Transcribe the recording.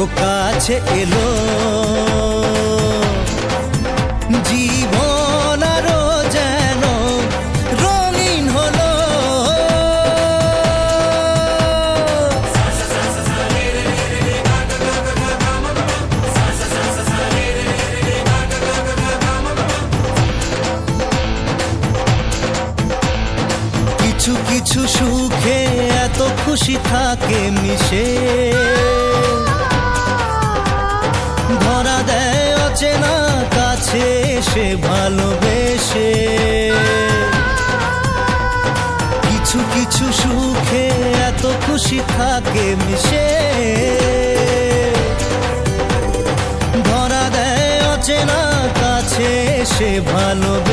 ও কাছে এলো, জীবন আরো যেন রঙিন হলো। কিছু কিছু সুখে এত খুশি থাকে মিশে, ধরা দেয় অচেনা কাছে এসে ভালোবেসে। কিছু কিছু সুখে এত খুশি থাকে মিশে, ধরা দেয় অচেনা কাছে এসে ভালোবেসে।